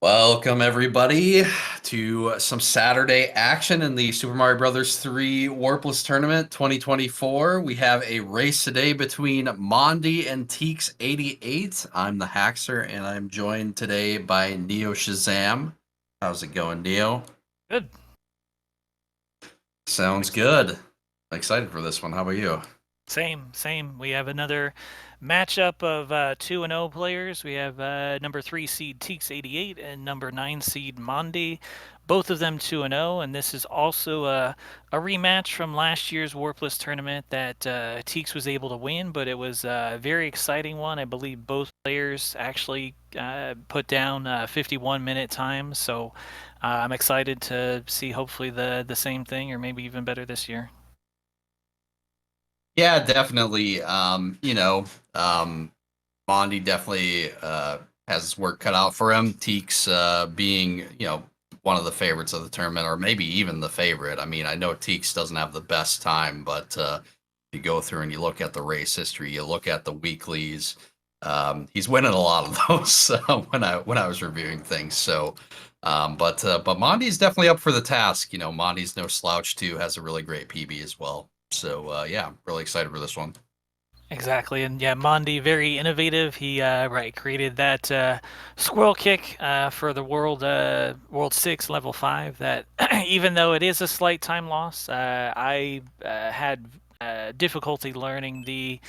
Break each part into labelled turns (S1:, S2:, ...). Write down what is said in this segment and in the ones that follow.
S1: Welcome everybody to some Saturday action in the Super Mario Brothers 3 Warpless Tournament 2024. We have a race today between Mondii and TEEX88. I'm the Haxer, and I'm joined today by Neo Shazam. How's it going, Neo?
S2: Good.
S1: Sounds good. Excited for this one. How about you?
S2: Same. We have another matchup of 2-0 players. We have number 3 seed TEEX88 and number 9 seed Mondii. Both of them 2-0, and this is also a rematch from last year's Warpless tournament that TEEX was able to win, but it was a very exciting one. I believe both players actually put down 51-minute times, so I'm excited to see hopefully the same thing or maybe even better this year.
S1: Yeah, definitely. Mondi definitely has his work cut out for him. Teeks being, one of the favorites of the tournament, or maybe even the favorite. I mean, I know Teeks doesn't have the best time, but you go through and you look at the race history, you look at the weeklies. He's winning a lot of those when I was reviewing things. So, but Mondi's definitely up for the task. Mondi's no slouch too. Has a really great PB as well. So yeah, really excited for this one.
S2: Exactly, and yeah, Mondii very innovative. He created that squirrel kick for the World 6 Level 5. That even though it is a slight time loss, I had difficulty learning the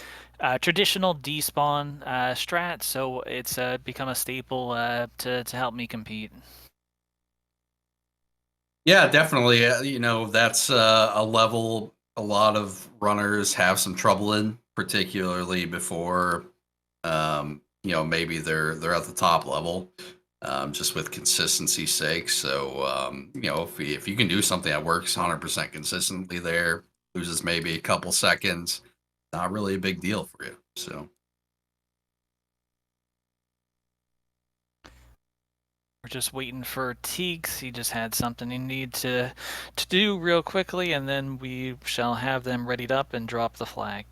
S2: traditional despawn strat, so it's become a staple to help me compete.
S1: Yeah, definitely. That's a level a lot of runners have some trouble in, particularly before, maybe they're at the top level, just with consistency's sake. So, if you can do something that works 100% consistently there, loses maybe a couple seconds, not really a big deal for you. So.
S2: We're just waiting for Teeks. He just had something he needed to do real quickly, and then we shall have them readied up and drop the flag.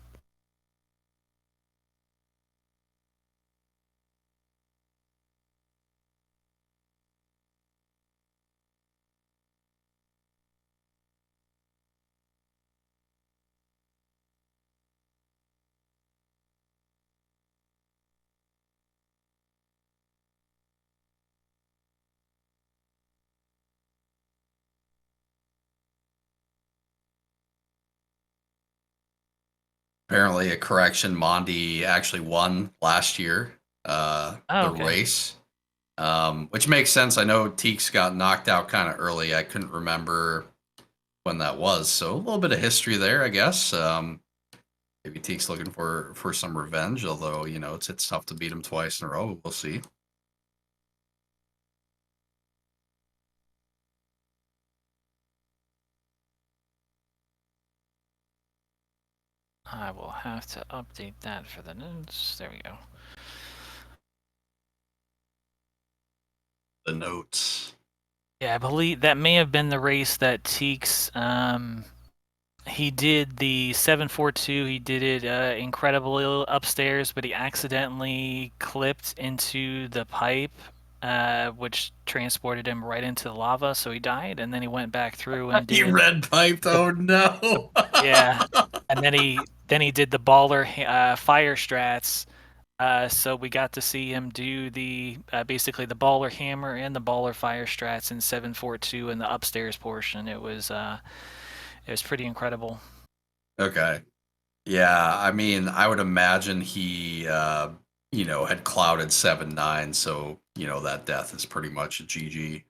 S1: Apparently, a correction. Mondi actually won last year,
S2: Oh,
S1: the
S2: okay.
S1: race, which makes sense. I know Teeks got knocked out kind of early. I couldn't remember when that was, so a little bit of history there, I guess. Maybe Teeks looking for some revenge, although it's tough to beat him twice in a row. We'll see.
S2: I will have to update that for the notes. There we go.
S1: The notes.
S2: Yeah, I believe that may have been the race that Teeks. He did the 742. He did it incredibly upstairs, but he accidentally clipped into the pipe, which transported him right into the lava. So he died, and then he went back through and
S1: He
S2: did
S1: red piped.
S2: the
S1: Oh no!
S2: yeah, and then he did the baller fire strats. So we got to see him do the basically the baller hammer and the baller fire strats in 742 in the upstairs portion. It was pretty incredible.
S1: Okay. Yeah, I mean, I would imagine he, had clouded 7-9, so that death is pretty much a GG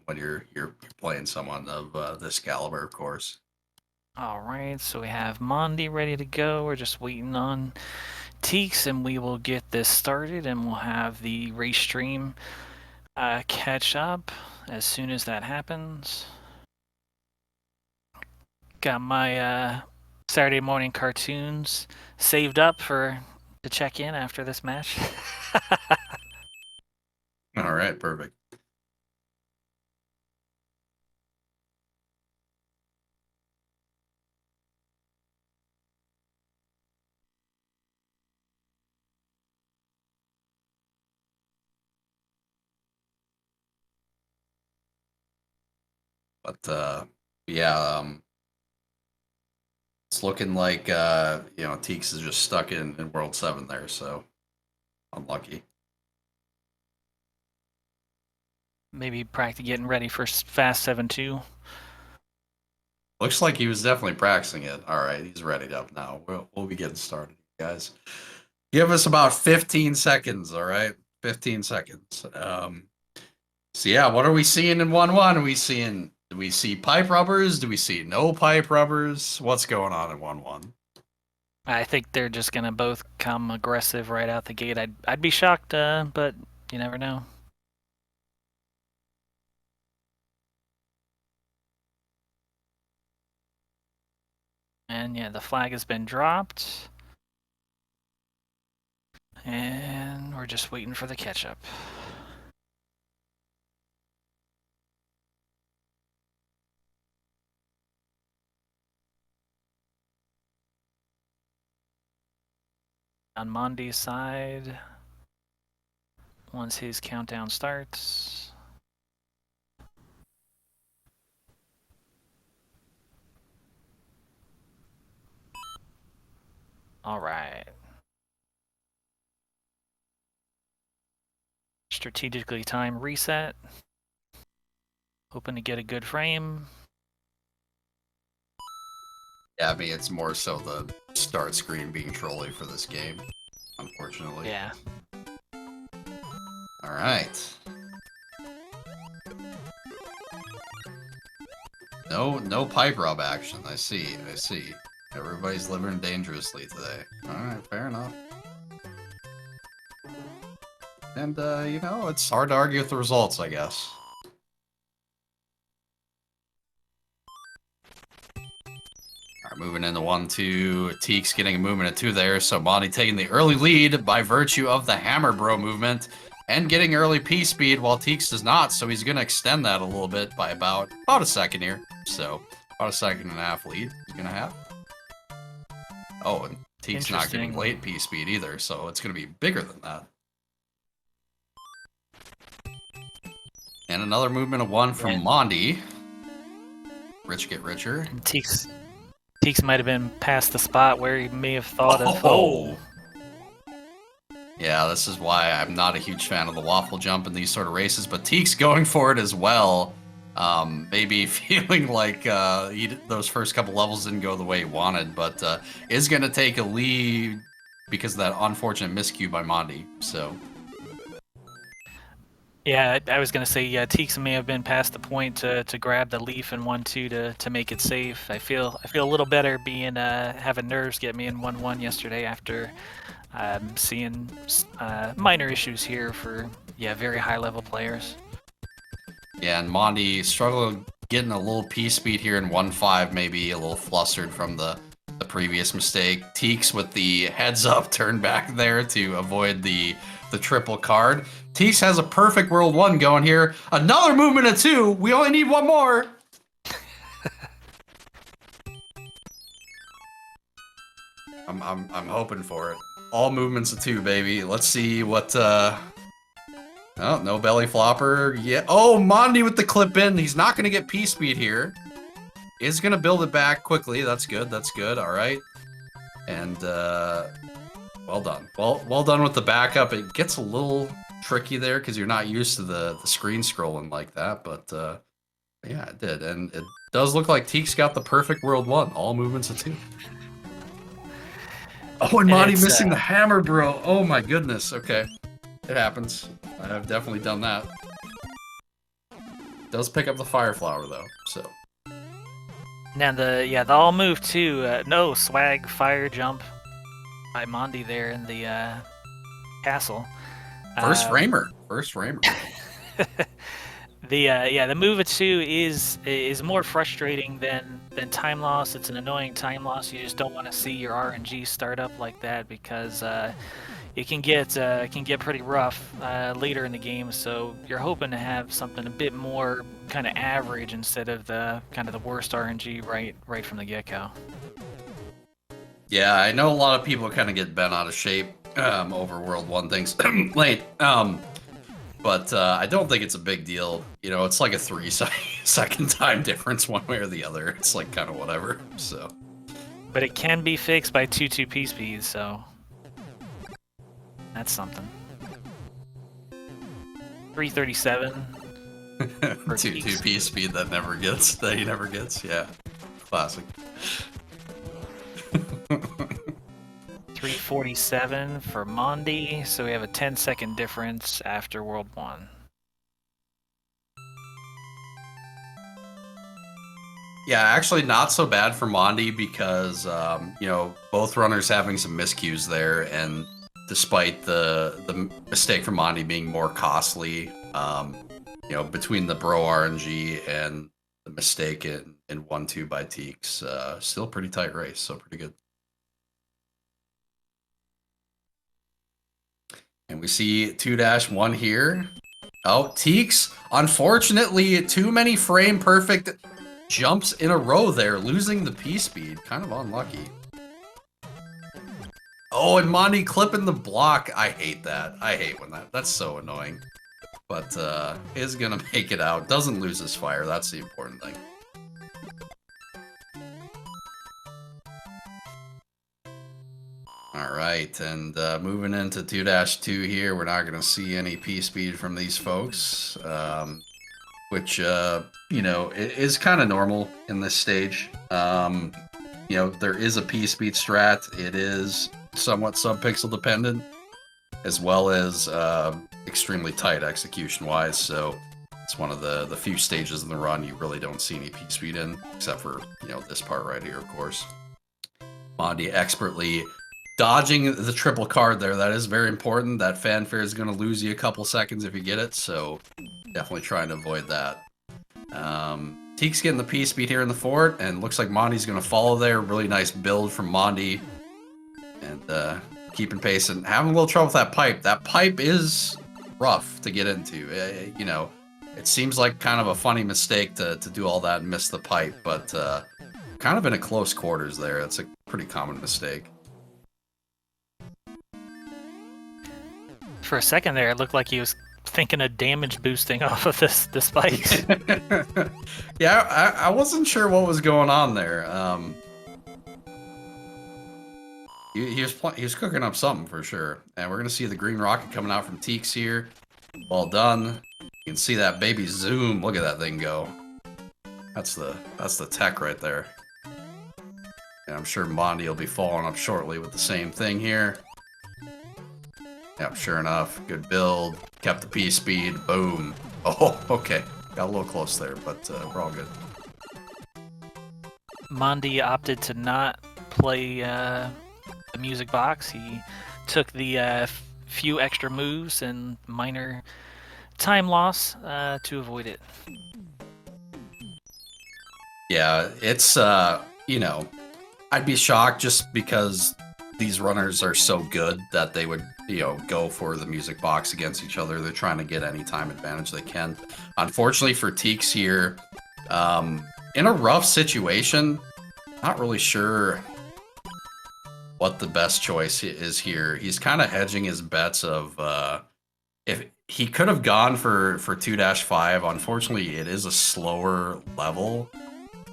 S1: when you're playing someone of this caliber, of course.
S2: All right, so we have Mondi ready to go. We're just waiting on Teeks, and we will get this started, and we'll have the race stream catch up as soon as that happens. Got my Saturday morning cartoons saved up to check in after this match.
S1: All right, perfect. But yeah, it's looking like TEEX is just stuck in World 7 there, so unlucky.
S2: Maybe practically getting ready for Fast 7-2.
S1: Looks like he was definitely practicing it. All right, he's ready up now. We'll be getting started, guys. Give us about 15 seconds, all right? 15 seconds. So yeah, what are we seeing in 1-1? Do we see pipe rubbers? Do we see no pipe rubbers? What's going on in 1-1?
S2: I think they're just gonna both come aggressive right out the gate. I'd be shocked, but you never know. And yeah, the flag has been dropped. And we're just waiting for the catch-up. On Mondi's side, once his countdown starts. All right. Strategically timed reset. Hoping to get a good frame.
S1: Yeah, I mean, it's more so the start screen being trolly for this game, unfortunately.
S2: Yeah.
S1: All right. No pipe rub action. I see. Everybody's living dangerously today. All right, fair enough. And, it's hard to argue with the results, I guess. Alright, moving into 1-2. TEEX getting a movement at 2 there, so Mondii taking the early lead by virtue of the Hammer Bro movement and getting early P speed while TEEX does not, so he's going to extend that a little bit by about a second here. So, about a second and a half lead he's going to have. Oh, and TEEX not getting late P speed either, so it's going to be bigger than that. And another movement of 1 from Mondii. Rich get richer.
S2: TEEX might have been past the spot where he may have thought of.
S1: Oh! Yeah, this is why I'm not a huge fan of the waffle jump in these sort of races, but TEEX going for it as well. Maybe feeling like those first couple levels didn't go the way he wanted, but is going to take a lead because of that unfortunate miscue by Mondii, so...
S2: Yeah, I was gonna say, yeah, TEEX may have been past the point to grab the leaf in 1-2 to make it safe. I feel a little better being having nerves get me in 1-1 yesterday after seeing minor issues here for very high level players.
S1: Yeah, and Mondii struggled getting a little P speed here in 1-5, maybe a little flustered from the previous mistake. TEEX with the heads up turn back there to avoid the triple card. TEEX has a perfect World 1 going here. Another movement of 2. We only need 1 more. I'm hoping for it. All movements of 2, baby. Let's see what. Oh, no belly flopper. Yeah. Oh, Mondii with the clip in. He's not going to get P speed here. Is going to build it back quickly. That's good. That's good. All right. And well done. Well done with the backup. It gets a little tricky there because you're not used to the screen scrolling like that, but yeah, it did. And it does look like TEEX got the perfect World 1. All movements of 2. Oh, and Mondii missing the hammer, bro. Oh my goodness. Okay. It happens. I've definitely done that. Does pick up the fire flower though, so.
S2: Now the all move too. No swag fire jump by Mondii there in the castle.
S1: First framer.
S2: The move of 2 is more frustrating than time loss. It's an annoying time loss. You just don't want to see your RNG start up like that because it can get pretty rough later in the game. So you're hoping to have something a bit more kind of average instead of the kind of the worst RNG right from the get-go.
S1: Yeah, I know a lot of people kind of get bent out of shape over World 1 things late. But I don't think it's a big deal. You know, it's like a 3-second time difference one way or the other. It's like kind of whatever. So.
S2: But it can be fixed by 2-2 speeds, so that's something. 337.
S1: 2-2 speed that he never gets. Yeah, classic.
S2: 347 for Mondii, so we have a 10-second difference after World 1.
S1: Yeah, actually not so bad for Mondii because, you know, both runners having some miscues there, and despite the mistake from Mondii being more costly, you know, between the bro RNG and the mistake in 1-2 by TEEX, still pretty tight race, so pretty good. And we see 2-1 here. Oh, TEEX, unfortunately, too many frame perfect jumps in a row there, losing the P-speed. Kind of unlucky. Oh, and Mondii clipping the block. I hate that. I hate when that's so annoying. But is gonna make it out. Doesn't lose his fire. That's the important thing. All right, and moving into 2-2 here, we're not gonna see any P-speed from these folks, which you know is kind of normal in this stage. You know, there is a P-speed strat. It is somewhat sub-pixel dependent, as well as extremely tight execution-wise. So it's one of the few stages in the run you really don't see any P-speed in, except for, you know, this part right here, of course. Mondii expertly dodging the triple card there. That is very important. That fanfare is going to lose you a couple seconds if you get it, so definitely trying to avoid that. TEEX getting the P-speed here in the fort, and looks like Mondi's going to follow there. Really nice build from Mondii. And keeping pace and having a little trouble with that pipe. That pipe is rough to get into. You know, it seems like kind of a funny mistake to do all that and miss the pipe, but kind of in a close quarters there. It's a pretty common mistake.
S2: For a second there, it looked like he was thinking of damage boosting off of the spikes.
S1: Yeah, I wasn't sure what was going on there. He was cooking up something for sure. And we're gonna see the green rocket coming out from TEEX here. Well done. You can see that baby zoom. Look at that thing go. That's the tech right there. And I'm sure Mondii will be following up shortly with the same thing here. Yep, sure enough. Good build. Kept the P-speed. Boom. Oh, okay. Got a little close there, but we're all good.
S2: Mondii opted to not play the music box. He took the few extra moves and minor time loss to avoid it.
S1: Yeah, it's, you know, I'd be shocked just because these runners are so good that they would, you know, go for the music box against each other. They're trying to get any time advantage they can. Unfortunately for TEEX here, in a rough situation, not really sure what the best choice is here. He's kind of hedging his bets of if he could have gone for 2-5. Unfortunately, it is a slower level.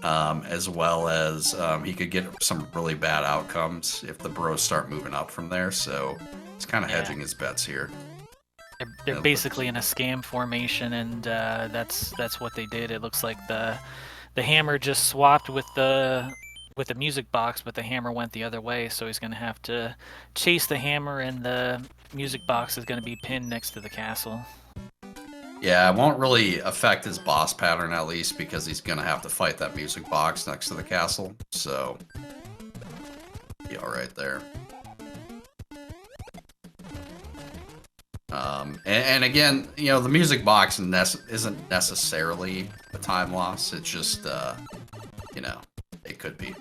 S1: As well as he could get some really bad outcomes if the bros start moving up from there. So he's kind of hedging his bets here.
S2: They're basically in a scam formation, and that's what they did. It looks like the hammer just swapped with the music box, but the hammer went the other way. So he's going to have to chase the hammer, and the music box is going to be pinned next to the castle.
S1: Yeah, it won't really affect his boss pattern, at least, because he's going to have to fight that music box next to the castle. So, be alright there. And again, you know, the music box isn't necessarily a time loss. It's just, you know, it could be.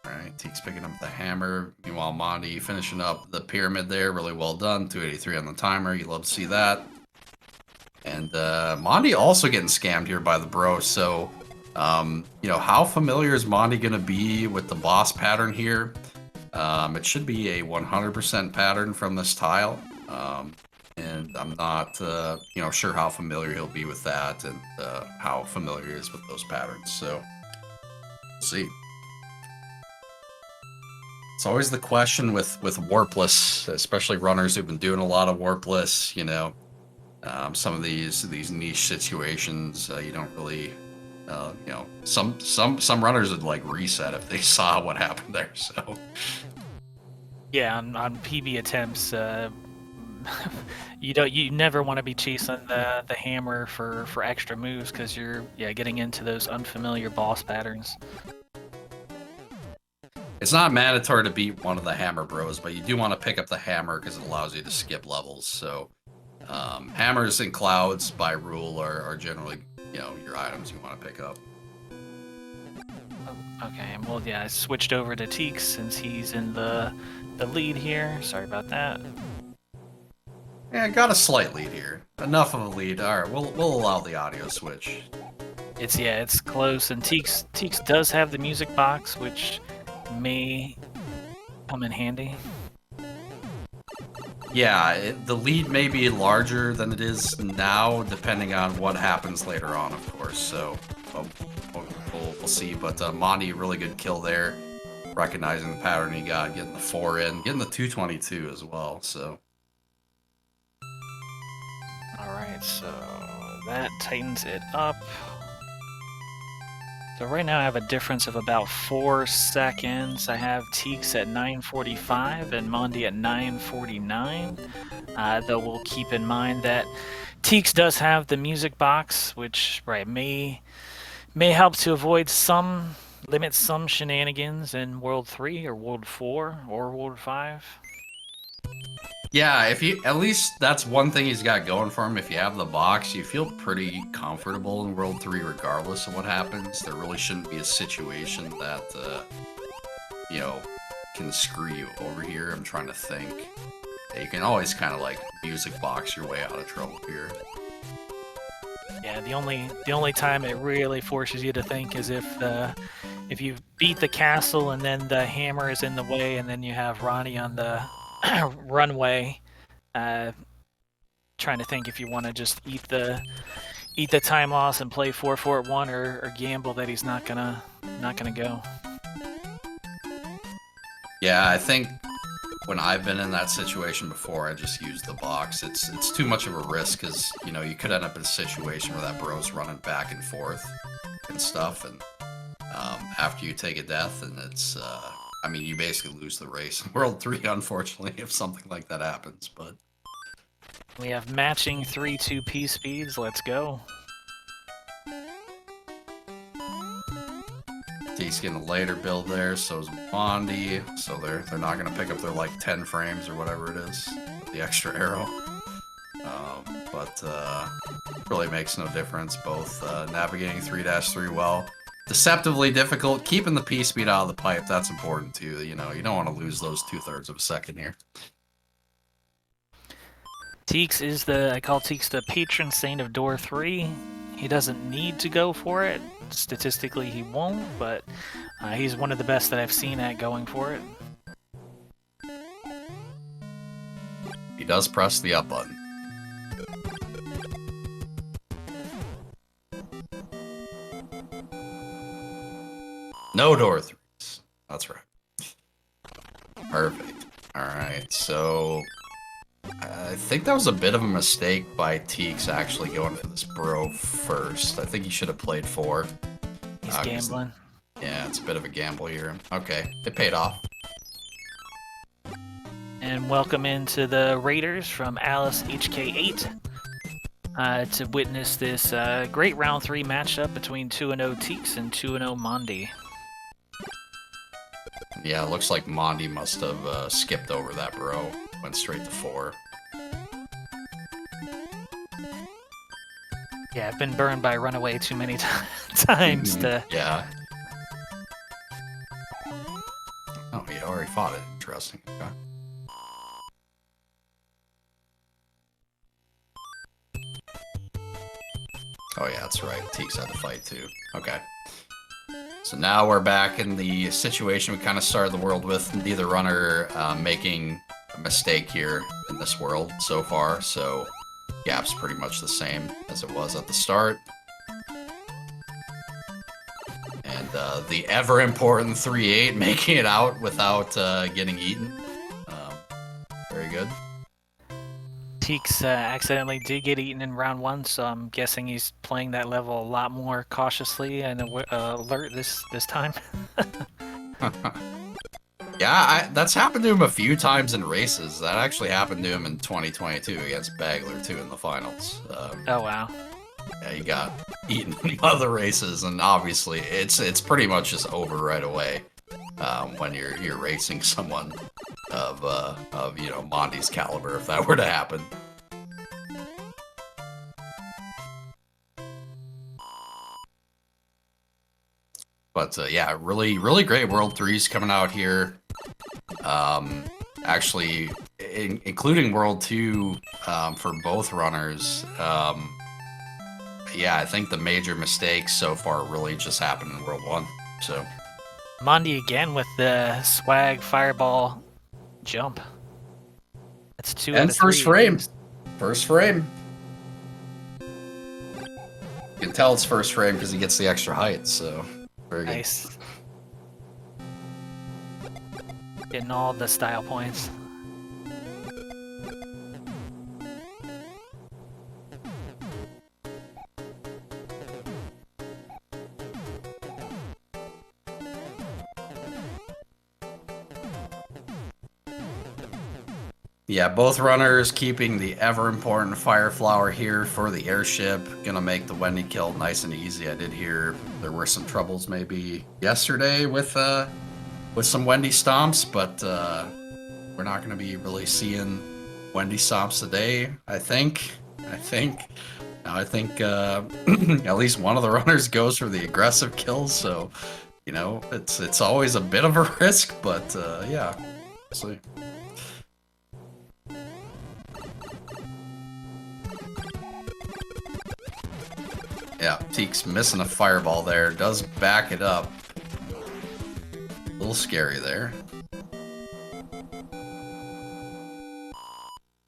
S1: Alright, TEEX picking up the hammer. Meanwhile, Mondii finishing up the pyramid there. Really well done. 283 on the timer. You love to see that. And Mondii also getting scammed here by the bro. So, you know, how familiar is Mondii going to be with the boss pattern here? It should be a 100% pattern from this tile. And I'm not, sure how familiar he'll be with that and how familiar he is with those patterns. So, we'll see. It's always the question with Warpless, especially runners who've been doing a lot of Warpless. Some of these niche situations, you don't really, some runners would like reset if they saw what happened there. So.
S2: Yeah, on PB attempts, you never want to be chasing the hammer for extra moves because you're getting into those unfamiliar boss patterns.
S1: It's not mandatory to beat one of the hammer bros, but you do want to pick up the hammer because it allows you to skip levels. So hammers and clouds by rule are generally your items you want to pick up.
S2: Okay, well yeah, I switched over to TEEX since he's in the lead here. Sorry about that.
S1: Yeah, got a slight lead here. Enough of a lead. All right, we'll allow the audio switch.
S2: It's close, and TEEX does have the music box, which may come in handy.
S1: Yeah, the lead may be larger than it is now, depending on what happens later on, of course. So we'll see. But Mondii, really good kill there, recognizing the pattern he got, getting the 4 in, getting the 222 as well. So.
S2: All right, so that tightens it up. So right now I have a difference of about 4 seconds. I have TEEX at 9:45 and Mondii at 9:49. Though we'll keep in mind that TEEX does have the music box, which may help to limit some shenanigans in World 3 or World 4 or World 5.
S1: Yeah, at least that's one thing he's got going for him. If you have the box, you feel pretty comfortable in World 3 regardless of what happens. There really shouldn't be a situation that, can screw you over here. I'm trying to think. Yeah, you can always kind of like music box your way out of trouble here.
S2: Yeah, the only time it really forces you to think is if you beat the castle and then the hammer is in the way, and then you have Ronnie on the runway, trying to think if you want to just eat the time loss and play 4-4 at 1, or gamble that he's not gonna go.
S1: Yeah, I think when I've been in that situation before, I just use the box. It's too much of a risk because you could end up in a situation where that bro's running back and forth and stuff, and after you take a death, and it's you basically lose the race in World 3, unfortunately, if something like that happens. But
S2: we have matching 3-2P speeds. Let's go.
S1: TEEX getting a later build there, so is Mondii, so they're not going to pick up their like 10 frames or whatever it is with the extra arrow. But really makes no difference. Both navigating 3-3 well. Deceptively difficult. Keeping the P speed out of the pipe, that's important too. You don't want to lose those 2/3 of a second here.
S2: TEEX I call TEEX the patron saint of door 3. He doesn't need to go for it. Statistically, he won't, but he's one of the best that I've seen at going for it.
S1: He does press the up button. No door 3s. That's right. Perfect. Alright, so I think that was a bit of a mistake by TEEX actually going for this bro first. I think he should have played 4.
S2: He's gambling.
S1: Yeah, it's a bit of a gamble here. Okay, it paid off.
S2: And welcome into the Raiders from Alice HK8 to witness this great round 3 matchup between 2-0 TEEX and 2-0 Mondii.
S1: Yeah, it looks like Mondii must have skipped over that bro. Went straight to 4.
S2: Yeah, I've been burned by Runaway too many times to...
S1: Yeah. Oh, he already fought it. Interesting. Okay. Oh yeah, that's right. TEEX had to fight too. Okay. So now we're back in the situation we kind of started the world with, neither runner making a mistake here in this world so far, so gap's pretty much the same as it was at the start. And the ever-important 3-8 making it out without getting eaten. Very good.
S2: TEEX accidentally did get eaten in round 1, so I'm guessing he's playing that level a lot more cautiously and alert this time.
S1: Yeah, that's happened to him a few times in races. That actually happened to him in 2022 against Bagler, too, in the finals.
S2: Oh, wow.
S1: Yeah, he got eaten in one of the races, and obviously it's pretty much just over right away when you're racing someone of Mondi's caliber, if that were to happen. But yeah, really great World 3s coming out here. Actually, including World 2 for both runners. Yeah, I think the major mistakes so far really just happened in World 1. So
S2: Mondii again with the swag fireball jump. That's 2 out of 3.
S1: First frame. First frame. You can tell it's first frame because he gets the extra height, so very good.
S2: Nice. Getting all the style points.
S1: Yeah, both runners keeping the ever-important Fire Flower here for the airship. Gonna make the Wendy kill nice and easy. I did hear there were some troubles maybe yesterday with some Wendy stomps, but we're not gonna be really seeing Wendy stomps today, I think. At least one of the runners goes for the aggressive kills, so, you know, it's always a bit of a risk, but yeah, we'll see. Yeah, TEEX missing a fireball there. Does back it up. A little scary there.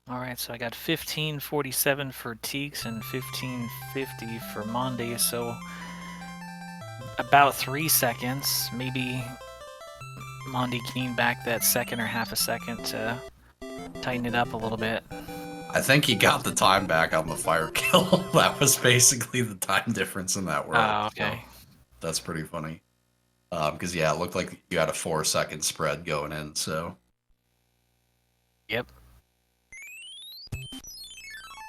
S2: Alright, so I got 1547 for TEEX and 1550 for Mondii, so about 3 seconds. Maybe Mondii gained back that second or half a second to tighten it up a little bit.
S1: I think he got the time back on the fire kill. That was basically the time difference in that world.
S2: Oh, okay.
S1: So that's pretty funny. Because, yeah, it looked like you had a 4-second spread going in, so.
S2: Yep.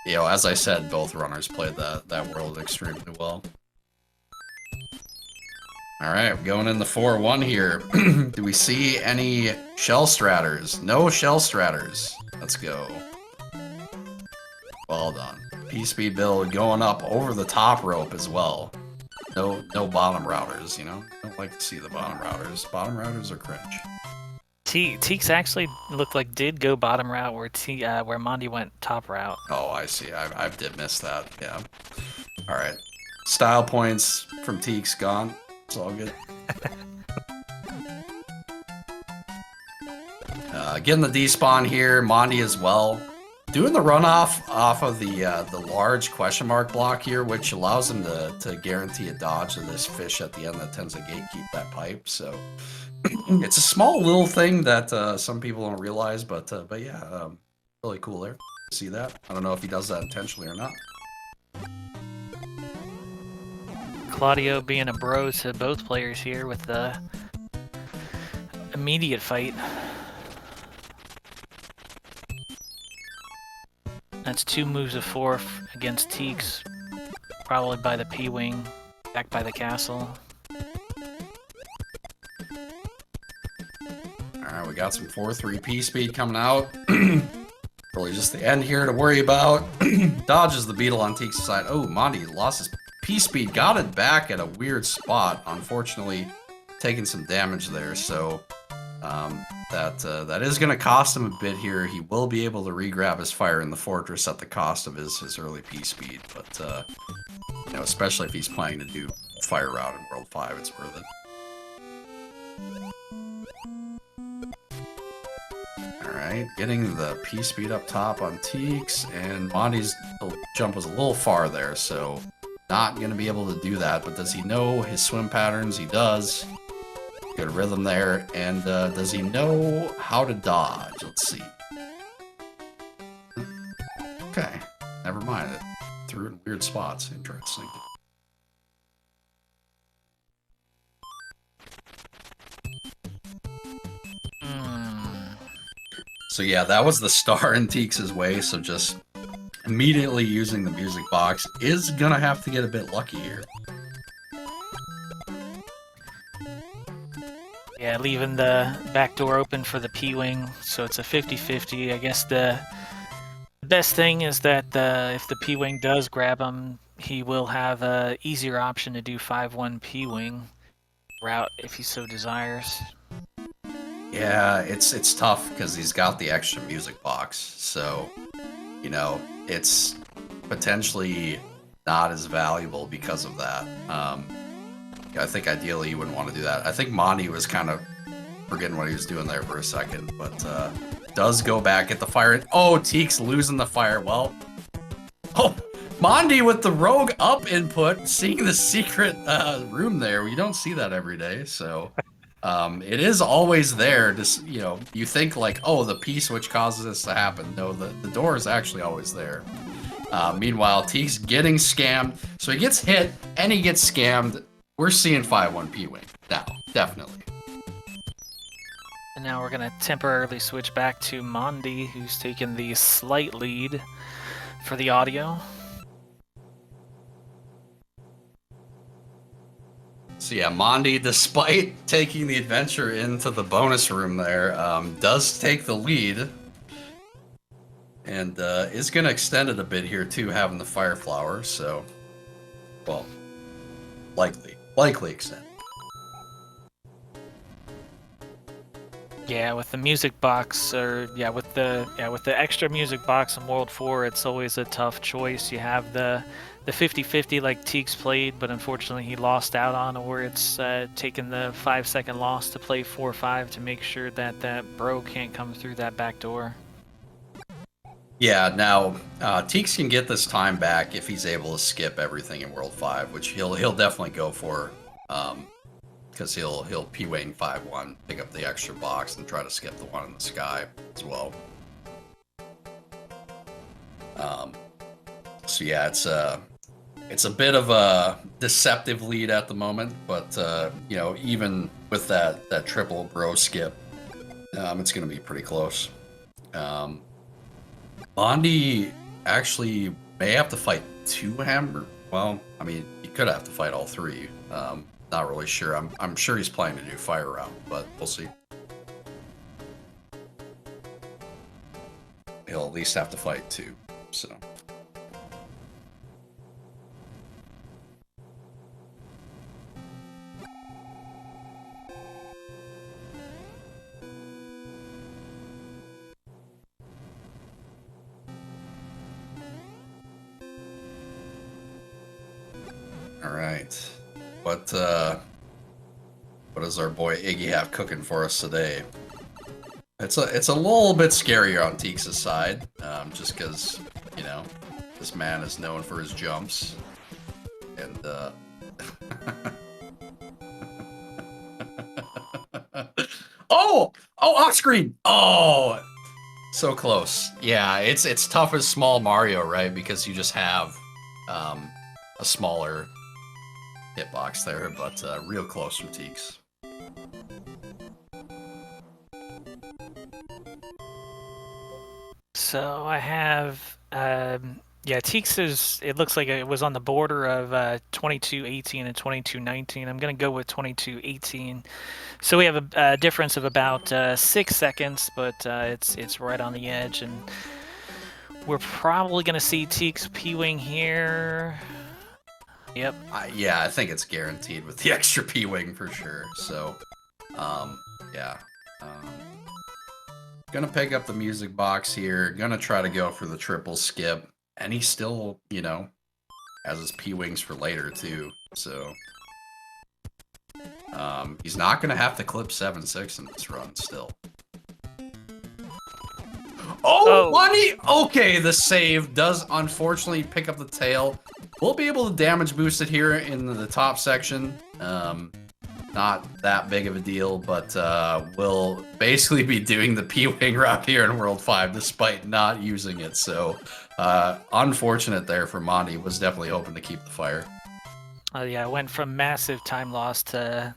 S1: You know, as I said, both runners played that world extremely well. All right, going in the 4-1 here. Do we see any shell stratters? No shell stratters. Let's go. Well done. P-speed build going up over the top rope as well. No bottom routers, you know? Don't like to see the bottom routers. Bottom routers are cringe.
S2: TEEX actually looked like did go bottom route where Mondii went top route.
S1: Oh, I see. I did miss that. Yeah. All right. Style points from TEEX gone. It's all good. Getting the despawn here. Mondii as well. Doing the runoff off of the large question mark block here, which allows him to guarantee a dodge of this fish at the end that tends to gatekeep that pipe. So it's a small little thing that some people don't realize, but yeah, really cool there. See that? I don't know if he does that intentionally or not.
S2: Claudio being a bro to both players here with the immediate fight. That's 2 moves of 4 against TEEX, probably by the P-Wing, back by the castle.
S1: Alright, we got some 4-3 P-speed coming out. Really just the end here to worry about. Dodges the beetle on TEEX's side. Oh, Mondii lost his P-speed, got it back at a weird spot. Unfortunately, taking some damage there, so that is going to cost him a bit here. He will be able to re-grab his fire in the fortress at the cost of his early P-speed, but you know, especially if he's planning to do fire route in World 5, it's worth it. Alright, getting the P speed up top on Teeks, and Mondi's jump was a little far there, so not going to be able to do that. But does he know his swim patterns? He does. Good rhythm there. And does he know how to dodge? Let's see. Okay, never mind. It threw it in weird spots. Interesting. So yeah, that was the star in Teeks' way, so just immediately using the music box is gonna have to get a bit lucky here.
S2: Yeah, leaving the back door open for the P-Wing, so it's a 50-50. I guess the best thing is that if the P-Wing does grab him, he will have a easier option to do 5-1 P-Wing route if he so desires.
S1: Yeah, it's tough because he's got the extra music box, so, you know, it's potentially not as valuable because of that. I think ideally you wouldn't want to do that. I think Mondii was kind of forgetting what he was doing there for a second, but does go back at the fire. Oh, Teeks losing the fire. Well, oh, Mondii with the rogue up input, seeing the secret room there. We don't see that every day, so it is always there. Just, you know, you think like, oh, the P switch causes this to happen. No, the door is actually always there. Meanwhile, Teeks getting scammed, so he gets hit and he gets scammed. We're seeing 5-1 P-Wing now, definitely.
S2: And now we're going to temporarily switch back to Mondii, who's taking the slight lead for the audio.
S1: So yeah, Mondii, despite taking the adventure into the bonus room there, does take the lead. And is going to extend it a bit here too, having the Fire Flower, so, well, likely extend.
S2: Yeah, with the music box, or with the extra music box in World 4, it's always a tough choice. You have the 50-50 like Teeks played, but unfortunately he lost out on, or it's taking the 5-second loss to play 4-5 to make sure that that bro can't come through that back door.
S1: Yeah, now Teeks can get this time back if he's able to skip everything in World 5, which he'll definitely go for, because he'll P-Wing 5-1, pick up the extra box, and try to skip the one in the sky as well. So yeah, it's a bit of a deceptive lead at the moment, but you know, even with that triple bro skip, it's going to be pretty close. Mondii actually may have to fight 2 hammer. Well, I mean, he could have to fight all 3. Not really sure. I'm sure he's planning to do fire route, but we'll see. He'll at least have to fight 2. So. All right, what does our boy Iggy have cooking for us today? It's a little bit scarier on Teeks' side, just because, you know, this man is known for his jumps, and oh off screen. Oh, so close. Yeah, it's tough as small Mario, right? Because you just have a smaller hitbox there, but real close from Teeks.
S2: So I have, Teeks is, it looks like it was on the border of 22-18 and 22-19. I'm going to go with 22-18. So we have a difference of about 6 seconds, but it's right on the edge, and we're probably going to see Teeks P-Wing here. Yep.
S1: Yeah, I think it's guaranteed with the extra P-Wing for sure. So, yeah. Gonna pick up the music box here. Gonna try to go for the triple skip. And he still, you know, has his P-Wings for later, too. So, He's not going to have to clip 7-6 in this run still. Oh, money! Okay, the save does unfortunately pick up the tail. We'll be able to damage boost it here in the top section. Not that big of a deal, but we'll basically be doing the P-Wing route here in World 5 despite not using it. So unfortunate there for Mondii. Was definitely hoping to keep the fire.
S2: Yeah, it went from massive time loss to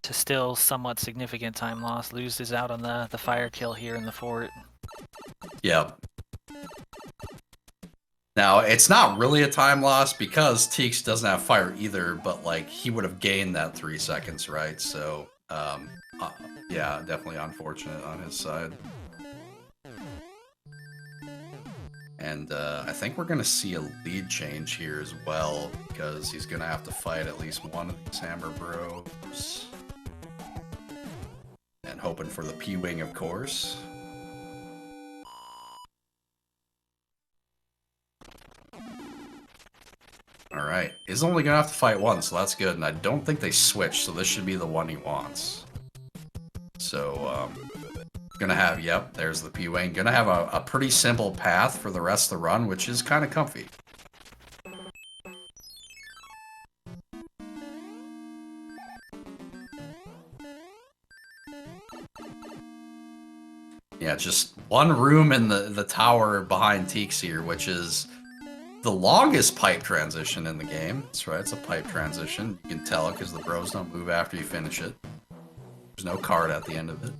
S2: still somewhat significant time loss. Loses out on the fire kill here in the fort.
S1: Yep. Now, it's not really a time loss because TEEX doesn't have fire either, but, like, he would have gained that 3 seconds, right? So, yeah, definitely unfortunate on his side. And I think we're going to see a lead change here as well, because he's going to have to fight at least one of these Hammer Bros. And hoping for the P-Wing, of course. Alright, he's only gonna have to fight one, so that's good, and I don't think they switch, so this should be the one he wants. So, gonna have, yep, there's the P-Wing. Gonna have a pretty simple path for the rest of the run, which is kind of comfy. Yeah, just one room in the tower behind TEEX here, which is the longest pipe transition in the game. That's right, it's a pipe transition. You can tell because the bros don't move after you finish it. There's no card at the end of it.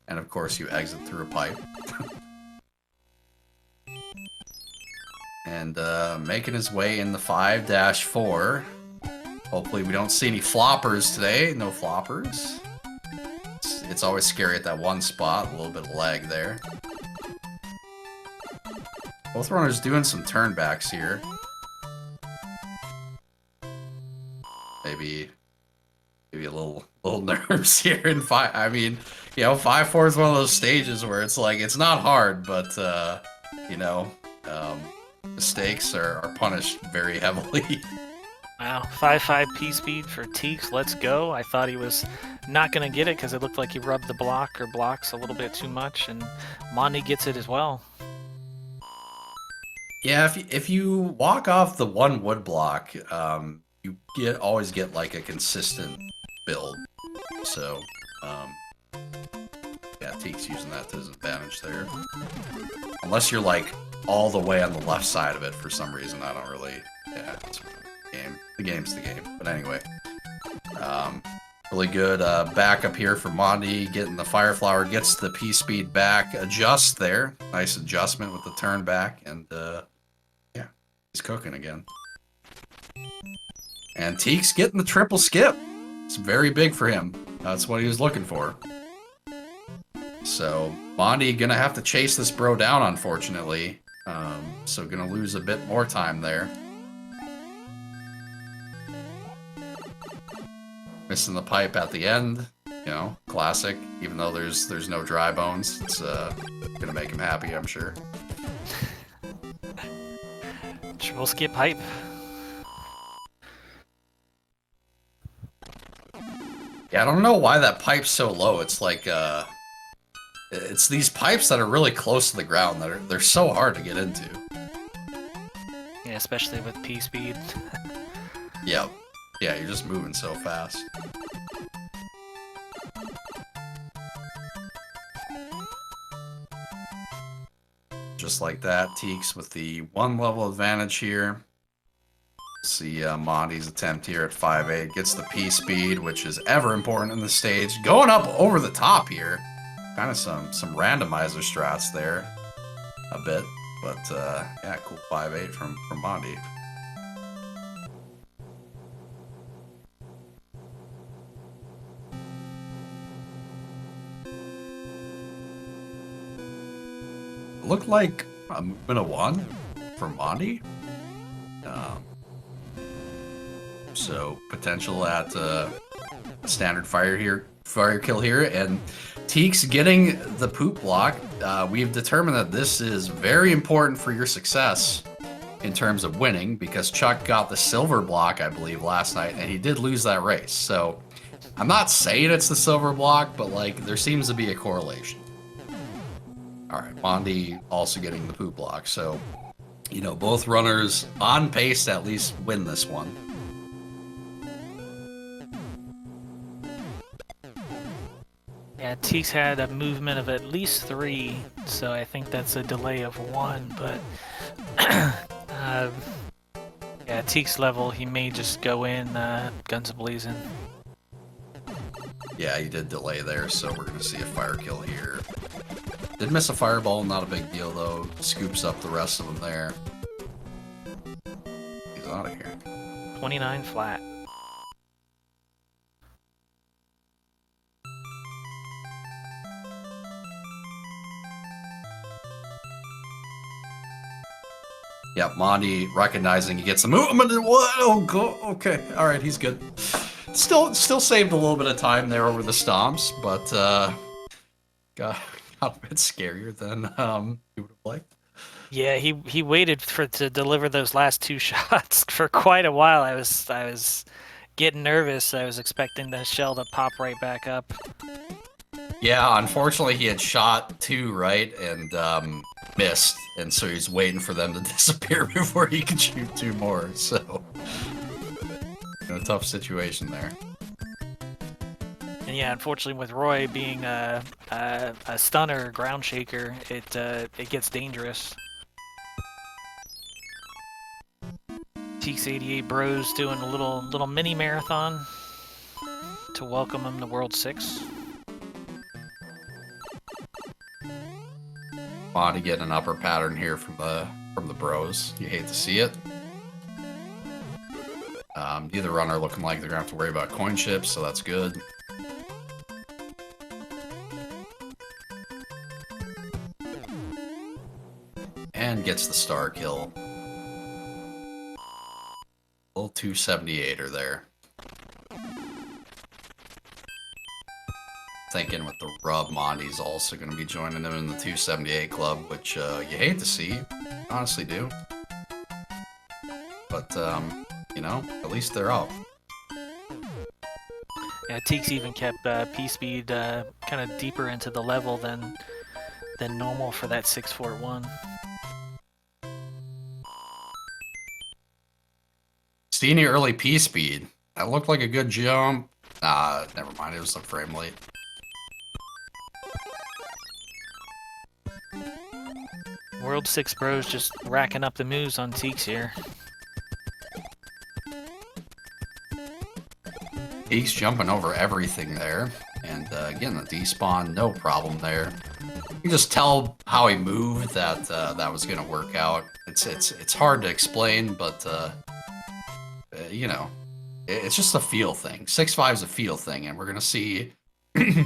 S1: And of course you exit through a pipe. And making his way in the 5-4. Hopefully we don't see any floppers today. No floppers. It's always scary at that one spot. A little bit of lag there. Both runners doing some turnbacks here. Maybe a little nerves here in 5. I mean, you know, 5-4 is one of those stages where it's like it's not hard, but you know, mistakes are punished very heavily.
S2: Wow, 5-5 P-speed for TEEX, let's go. I thought he was not going to get it because it looked like he rubbed the block or blocks a little bit too much, and Mondii gets it as well.
S1: Yeah, if you walk off the one wood block, you always get like a consistent build. So, yeah, TEEX using that to his advantage there. Unless you're like all the way on the left side of it for some reason, I don't really. Yeah, it's game. The game's the game. But anyway, really good backup here for Mondii. Getting the Fire Flower, gets the P-speed back, adjust there. Nice adjustment with the turn back, and yeah, he's cooking again. And TEEX getting the triple skip. It's very big for him. That's what he was looking for. So Mondii gonna have to chase this bro down, unfortunately. So gonna lose a bit more time there. Missing the pipe at the end, you know, classic. Even though there's no dry bones, it's gonna make him happy, I'm sure.
S2: Triple skip pipe.
S1: Yeah, I don't know why that pipe's so low. It's like it's these pipes that are really close to the ground that they're so hard to get into.
S2: Yeah, especially with P-speed.
S1: Yep. Yeah, you're just moving so fast. Just like that, TEEX with the 1 level advantage here. See Mondi's attempt here at 5-8. Gets the P-speed, which is ever important in the stage. Going up over the top here. Kind of some randomizer strats there. A bit. But yeah, cool 5-8 from Mondii. Looked like a movement of 1 for Mondii. So potential at standard fire here. fire kill here, and Teeks getting the poop block. We've determined that this is very important for your success in terms of winning, because Chuck got the silver block, I believe, last night, and he did lose that race. So I'm not saying it's the silver block, but like there seems to be a correlation. All right, Mondii also getting the poop block. So, you know, both runners on pace to at least win this one.
S2: Yeah, Teeks had a movement of at least 3, so I think that's a delay of 1, but yeah, Teeks level, he may just go in guns a-blazing.
S1: Yeah, he did delay there, so we're going to see a fire kill here. Did miss a fireball, not a big deal though. Scoops up the rest of them there. He's out of here.
S2: 29 flat.
S1: Yep, Mondii recognizing he gets the movement. What? Oh, go. Okay, all right, he's good. Still saved a little bit of time there over the stomps, but got a bit scarier than you would have liked.
S2: Yeah, he waited to deliver those last 2 shots for quite a while. I was getting nervous. I was expecting the shell to pop right back up.
S1: Yeah, unfortunately he had shot 2 right and missed, and so he's waiting for them to disappear before he can shoot 2 more. So, in a tough situation there.
S2: And yeah, unfortunately, with Roy being a stunner ground shaker, it gets dangerous. TEEX88 bros doing a little mini marathon to welcome him to World 6.
S1: Mondii getting an upper pattern here from the bros. You hate to see it. Neither runner looking like they're gonna have to worry about coin chips, so that's good. And gets the star kill. Little 278er there. Thinking with the rub, Mondi's also going to be joining him in the 278 club, which you hate to see, honestly do. But, you know, at least they're out.
S2: Yeah, Teeks even kept P-Speed kind of deeper into the level than normal for that 641.
S1: Steeny early P-Speed. That looked like a good jump. Nah, never mind, it was a frame late.
S2: World 6 bros just racking up the moves on Teeks here.
S1: Teeks jumping over everything there. And again, the despawn, no problem there. You can just tell how he moved that that was going to work out. It's hard to explain, but you know, it's just a feel thing. 6-5 is a feel thing, and we're going to see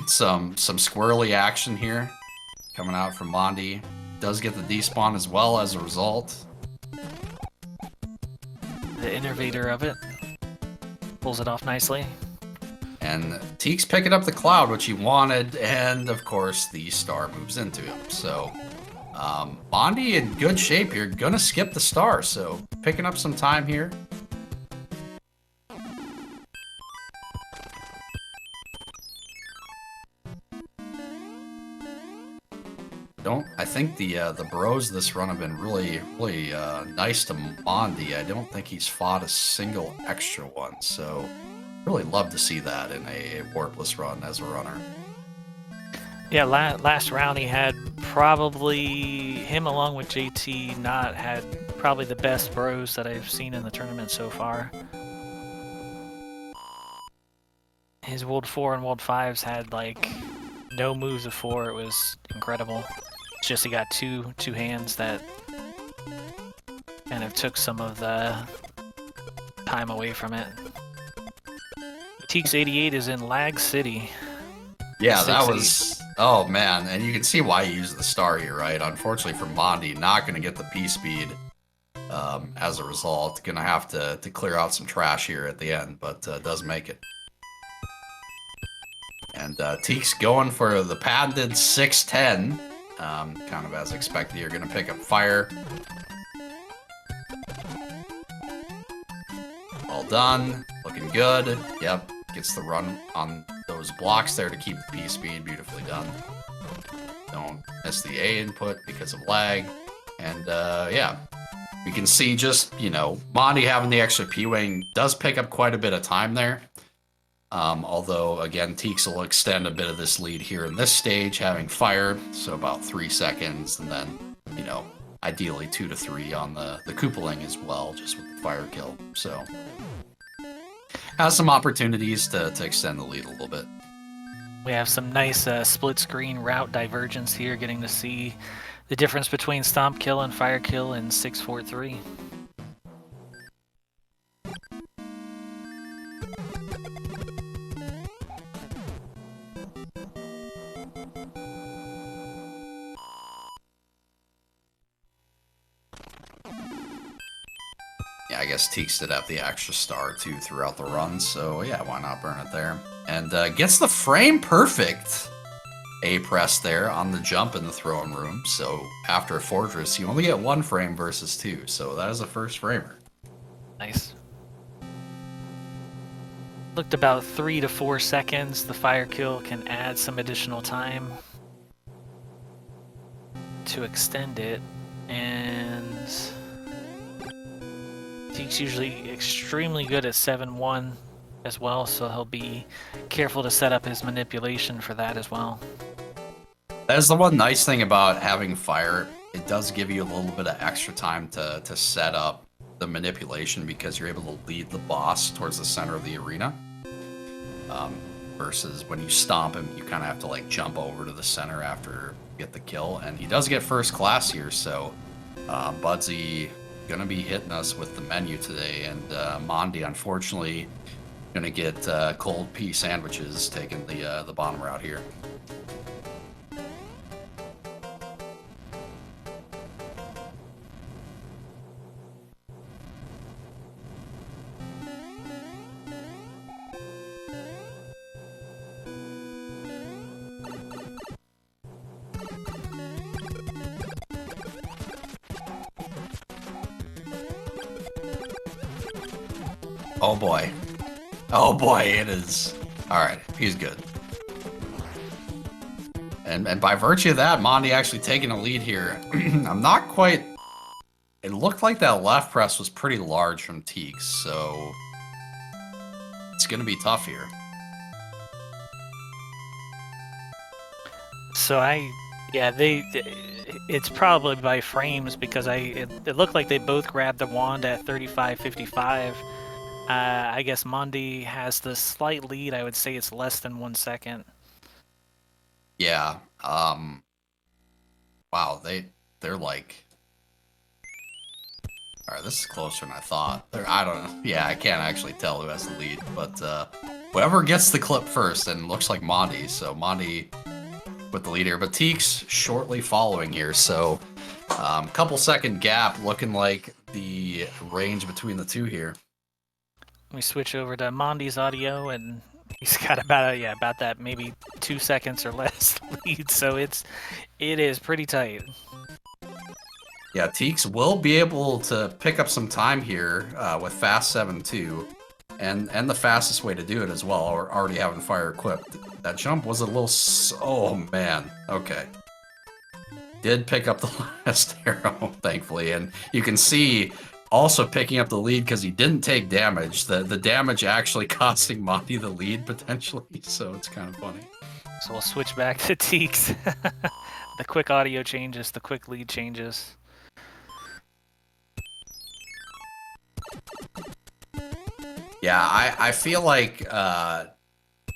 S1: some squirrely action here coming out from Mondii. Does get the despawn as well as a result.
S2: The innovator of it pulls it off nicely.
S1: And Teeks picking up the cloud, which he wanted, and of course the star moves into him. So Mondii in good shape here, gonna skip the star, so picking up some time here. I think the bros this run have been really nice to Mondii. I don't think he's fought a single extra one, so really love to see that in a Warpless run as a runner.
S2: Yeah, last round he had probably, him along with JT, not had probably the best bros that I've seen in the tournament so far. His World 4 and World 5s had like no moves of 4. It was incredible. It's just he got two hands that kind of took some of the time away from it. TEEX88 is in Lag City.
S1: Yeah, that was... Oh, man. And you can see why he used the star here, right? Unfortunately for Mondii, not going to get the P-Speed as a result. Going to have to clear out some trash here at the end, but does make it. And Teek's going for the patented 610. Kind of as expected, you're going to pick up fire. All done. Looking good. Yep. Gets the run on those blocks there to keep the P speed. Beautifully done. Don't miss the A input because of lag. And yeah, you can see just, you know, Mondii having the extra P-Wing does pick up quite a bit of time there. Although, again, Teeks will extend a bit of this lead here in this stage, having fire, so about 3 seconds, and then, you know, ideally 2 to 3 on the Koopaling as well, just with the fire kill. So has some opportunities to extend the lead a little bit.
S2: We have some nice split screen route divergence here, getting to see the difference between stomp kill and fire kill in 643.
S1: Yeah, I guess Teeks did have the extra star too throughout the run, so yeah, why not burn it there? And gets the frame perfect. A press there on the jump in the throne room. So after a fortress, you only get 1 frame versus 2. So that is a first framer.
S2: Nice. Looked about 3 to 4 seconds. The fire kill can add some additional time to extend it. And Teek's usually extremely good at 7-1 as well, so he'll be careful to set up his manipulation for that as well.
S1: That is the one nice thing about having fire. It does give you a little bit of extra time to set up the manipulation, because you're able to lead the boss towards the center of the arena. Versus when you stomp him, you kind of have to like jump over to the center after you get the kill. And he does get first class here, so Budsy gonna be hitting us with the menu today. And Mondii, unfortunately, gonna get cold pea sandwiches taking the bottom route here. Oh boy. Oh boy, it is. Alright, he's good. And by virtue of that, Mondii actually taking a lead here. I'm not quite... It looked like that left press was pretty large from Teeks, so... It's gonna be tough here.
S2: So it's probably by frames, because it looked like they both grabbed the wand at 35.55. I guess Mondii has the slight lead. I would say it's less than 1 second.
S1: Yeah. Wow, they're like... Alright, this is closer than I thought. I don't know. Yeah, I can't actually tell who has the lead, but whoever gets the clip first, and it looks like Mondii, so Mondii with the lead here, but Teeks shortly following here, so couple second gap, looking like the range between the two here.
S2: We switch over to Mondi's audio, and he's got about that maybe 2 seconds or less lead, so it is pretty tight.
S1: Yeah, Teeks will be able to pick up some time here with Fast 7-2, and the fastest way to do it as well, or already having fire equipped. That jump was a little... Oh, man. Okay. Did pick up the last arrow, thankfully, and you can see... Also picking up the lead because he didn't take damage. The damage actually costing Mondii the lead, potentially, so it's kind of funny.
S2: So we'll switch back to Teeks. The quick audio changes, the quick lead changes.
S1: Yeah, I feel like that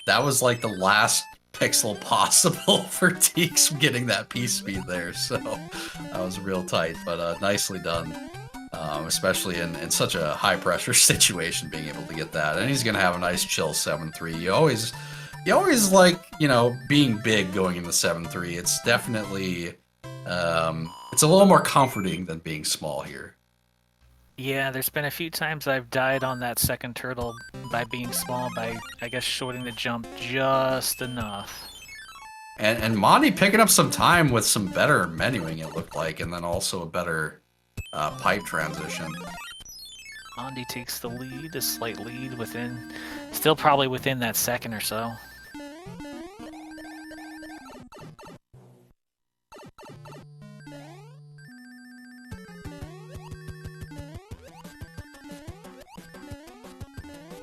S1: was like the last pixel possible for Teeks getting that piece speed there, so that was real tight, but nicely done. Especially in such a high-pressure situation, being able to get that. And he's going to have a nice chill 7-3. You always like, you know, being big going into 7-3. It's definitely, it's a little more comforting than being small here.
S2: Yeah, there's been a few times I've died on that second turtle by being small, by, I guess, shorting the jump just enough.
S1: And Mondii picking up some time with some better menuing, it looked like, and then also a better pipe transition.
S2: Mondii takes the lead, a slight lead within, still probably within that second or so.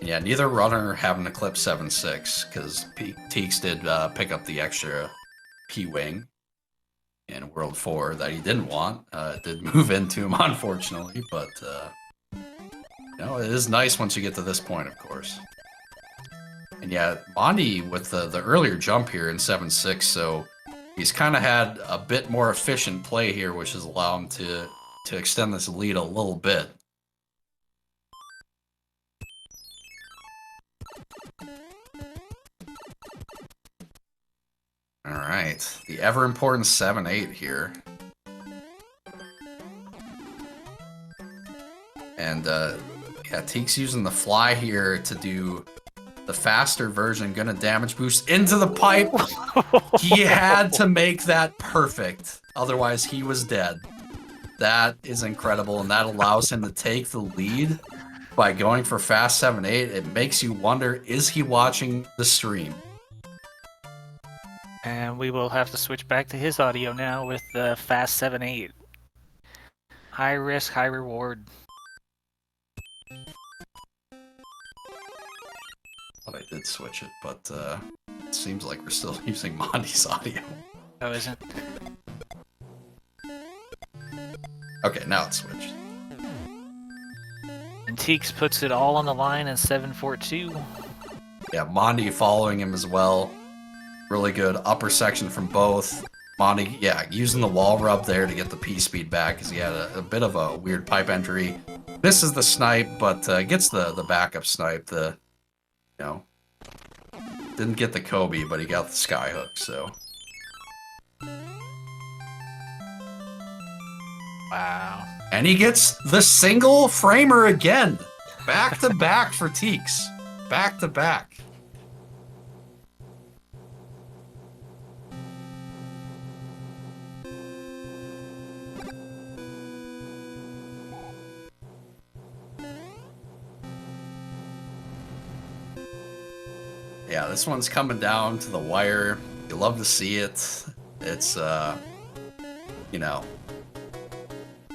S1: Yeah, neither runner having to clip 7.6 because TEEX did pick up the extra P-Wing in World 4 that he didn't want. It did move into him, unfortunately, but you know, it is nice once you get to this point, of course. And yeah, Mondii with the earlier jump here in 7.6, so he's kind of had a bit more efficient play here, which has allowed him to extend this lead a little bit. All right, the ever-important 7.8 here. And yeah, TEEX using the fly here to do the faster version, gonna damage boost into the pipe. He had to make that perfect, otherwise he was dead. That is incredible, and that allows him to take the lead by going for fast 7.8. It makes you wonder, is he watching the stream?
S2: And we will have to switch back to his audio now with the fast 7.8. High risk, high reward.
S1: But I did switch it, but it seems like we're still using Mondi's audio.
S2: Oh, isn't?
S1: Okay, now it's switched.
S2: And TEEX puts it all on the line in 7.42.
S1: Yeah, Mondii following him as well. Really good upper section from both. Mondii, yeah, using the wall rub there to get the P-speed back because he had a bit of a weird pipe entry. Misses the snipe, but gets the backup snipe. You know, didn't get the Kobe, but he got the skyhook, so.
S2: Wow.
S1: And he gets the single framer again. Back to back for TEEX. Back to back. Yeah, this one's coming down to the wire. You love to see it. It's, you know,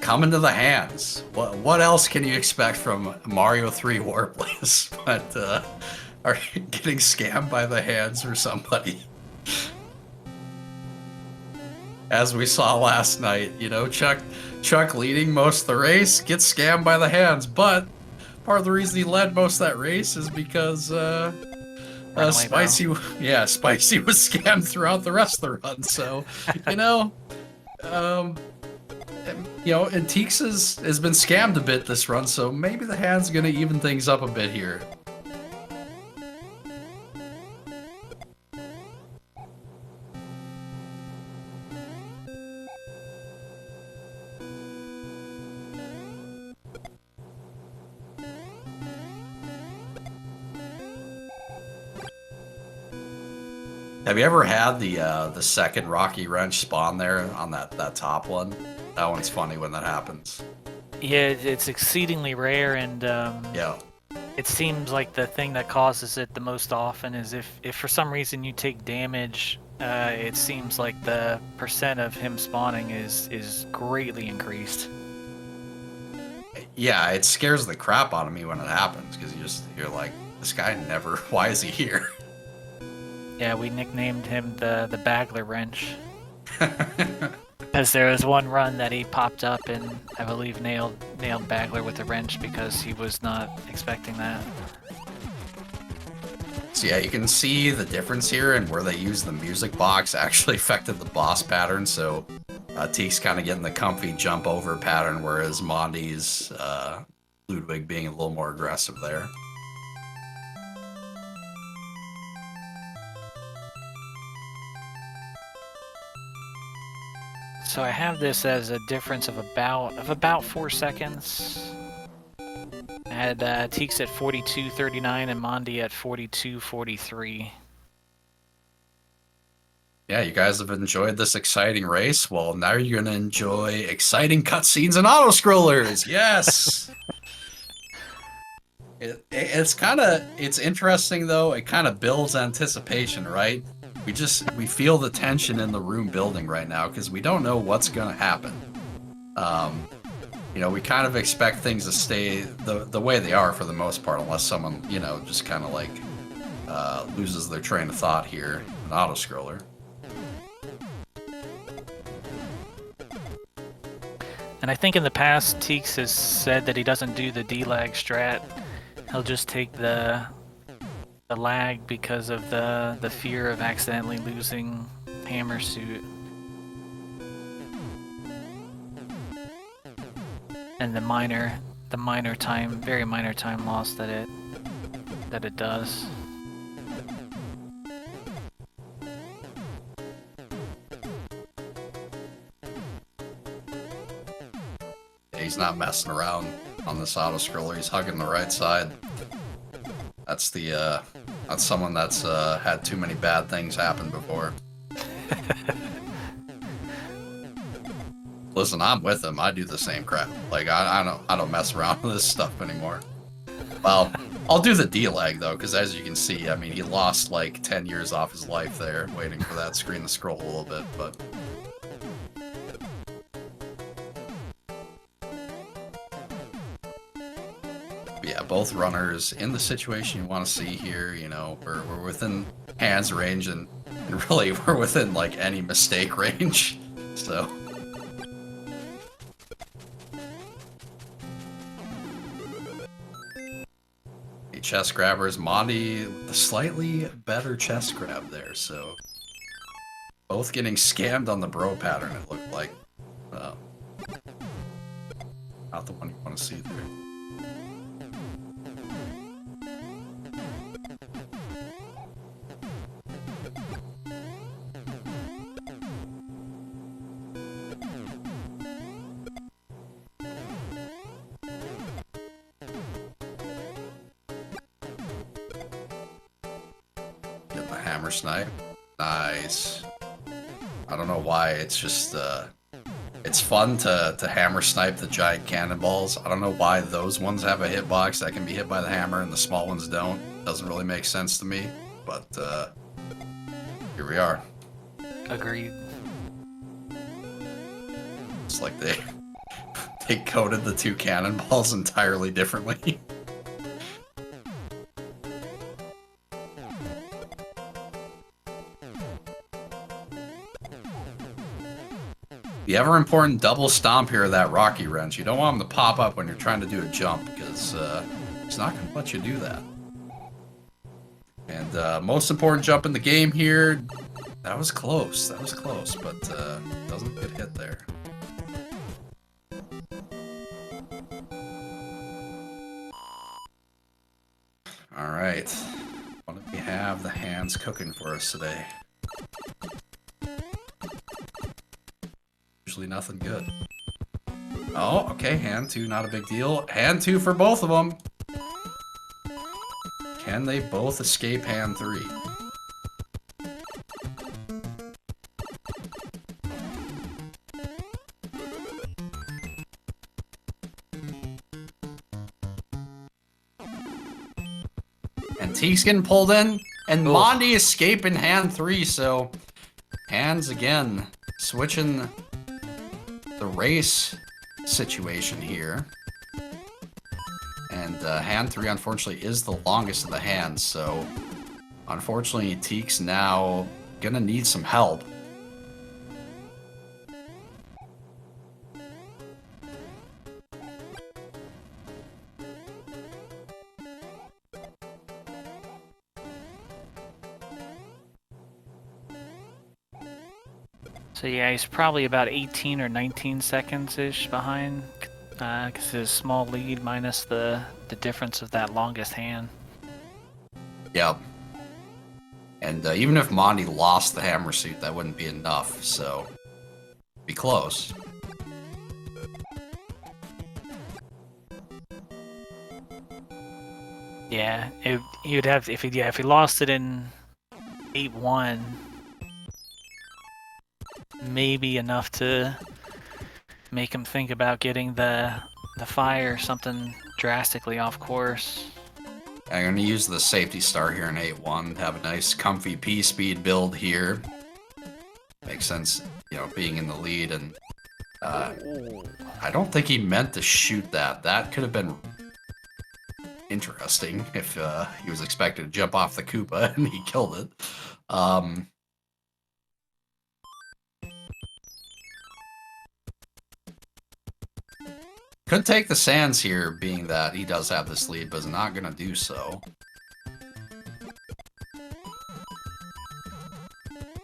S1: coming to the hands. What else can you expect from Mario 3 Warpless? But are you getting scammed by the hands for somebody? As we saw last night, you know, Chuck leading most of the race, gets scammed by the hands, but part of the reason he led most of that race is because Spicy was scammed throughout the rest of the run. So, you know, and TEEX has been scammed a bit this run, so maybe the hand's gonna even things up a bit here. Have you ever had the second Rocky Wrench spawn there on that top one? That one's funny when that happens.
S2: Yeah, it's exceedingly rare, and
S1: yeah,
S2: it seems like the thing that causes it the most often is if for some reason you take damage, it seems like the percent of him spawning is greatly increased.
S1: Yeah, it scares the crap out of me when it happens because you're like, this guy never. Why is he here?
S2: Yeah, we nicknamed him the Bagler Wrench. Because there was one run that he popped up and I believe nailed Bagler with a wrench because he was not expecting that.
S1: So yeah, you can see the difference here and where they use the music box actually affected the boss pattern. So TEEX kind of getting the comfy jump over pattern, whereas Mondi's Ludwig being a little more aggressive there.
S2: So I have this as a difference of about 4 seconds. had Teeks at 42.39 and Mondii at 42.43.
S1: Yeah, you guys have enjoyed this exciting race. Well, now you're going to enjoy exciting cutscenes and auto-scrollers. Yes! It's interesting, though. It kind of builds anticipation, right? We feel the tension in the room building right now because we don't know what's going to happen. You know, we kind of expect things to stay the way they are for the most part, unless someone, you know, just kind of like loses their train of thought here, an auto-scroller.
S2: And I think in the past, Teeks has said that he doesn't do the D-lag strat. He'll just take the lag because of the fear of accidentally losing hammer suit. And the very minor time loss that it does.
S1: He's not messing around on this auto-scroller. He's hugging the right side. That's someone that's had too many bad things happen before. Listen, I'm with him. I do the same crap. Like I don't mess around with this stuff anymore. Well, I'll do the D-lag though, because as you can see, I mean, he lost like 10 years off his life there, waiting for that screen to scroll a little bit, but. Yeah, both runners in the situation you want to see here. You know, we're within hands range, and really we're within like any mistake range. So. Chest grabbers, Mondii, the slightly better chest grab there. So both getting scammed on the bro pattern. It looked like. Not the one you want to see there. Hammer snipe. Nice. I don't know why, it's just it's fun to hammer snipe the giant cannonballs. I don't know why those ones have a hitbox that can be hit by the hammer and the small ones don't. Doesn't really make sense to me, but here we are.
S2: Agreed.
S1: It's like they coded the two cannonballs entirely differently. The ever-important double stomp here of that Rocky Wrench. You don't want him to pop up when you're trying to do a jump, because it's not going to let you do that. And most important jump in the game here. That was close. That was close, but doesn't get hit there. All right. What do we have the hands cooking for us today? Usually nothing good. Oh, okay, hand 2, not a big deal. Hand 2 for both of them. Can they both escape hand 3? And Teeks getting pulled in, and Mondii escaping hand 3, so hands again switching the race situation here. And hand 3 unfortunately is the longest of the hands, so unfortunately Teeks now gonna need some help.
S2: So yeah, he's probably about 18 or 19 seconds-ish behind, because his small lead minus the difference of that longest hand.
S1: Yep. And even if Mondii lost the hammer suit, that wouldn't be enough, so be close.
S2: Yeah, he would have if he lost it in 8-1, maybe enough to make him think about getting the fire or something drastically off course.
S1: I'm going to use the safety star here in 8-1, have a nice comfy P-speed build here. Makes sense, you know, being in the lead, and I don't think he meant to shoot that. That could have been interesting if he was expected to jump off the Koopa and he killed it. Could take the sands here, being that he does have this lead, but is not going to do so.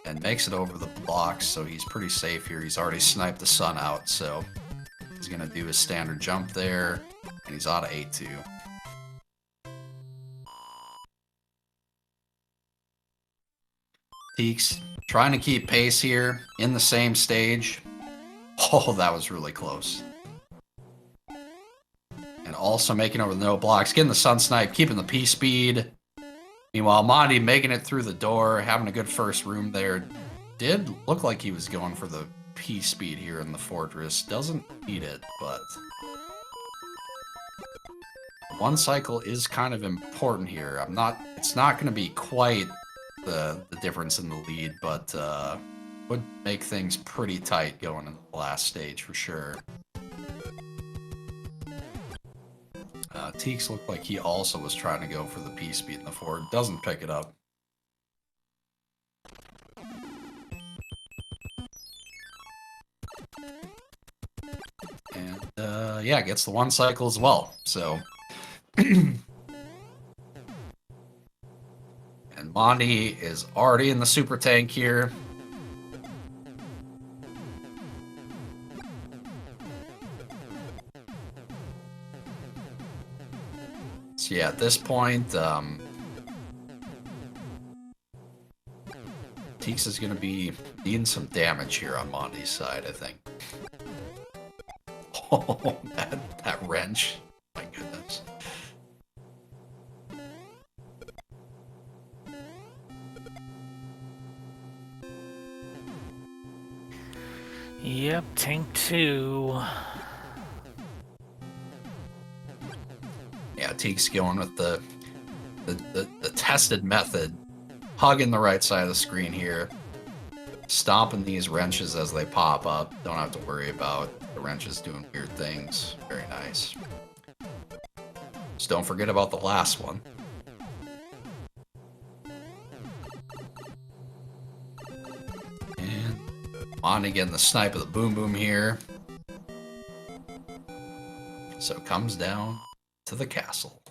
S1: And makes it over the blocks, so he's pretty safe here. He's already sniped the sun out, so he's going to do his standard jump there, and he's out of 8-2. TEEX trying to keep pace here in the same stage. Oh, that was really close. And also making over the no blocks, getting the sun snipe, keeping the P speed. Meanwhile, Mondii making it through the door, having a good first room there. Did look like he was going for the P speed here in the fortress. Doesn't need it, but one cycle is kind of important here. It's not going to be quite the difference in the lead, but would make things pretty tight going in the last stage for sure. TEEX looked like he also was trying to go for the P speed in the forward. Doesn't pick it up. And yeah, gets the one cycle as well. So and Mondii is already in the super tank here. So yeah, at this point, TEEX is going to be needing some damage here on Mondi's side, I think. Oh, that wrench. My goodness.
S2: Yep, tank 2.
S1: Yeah, TEEX going with the tested method. Hugging the right side of the screen here. Stomping these wrenches as they pop up. Don't have to worry about the wrenches doing weird things. Very nice. Just don't forget about the last one. And Mondii getting the snipe of the boom boom here. So it comes down to the castle.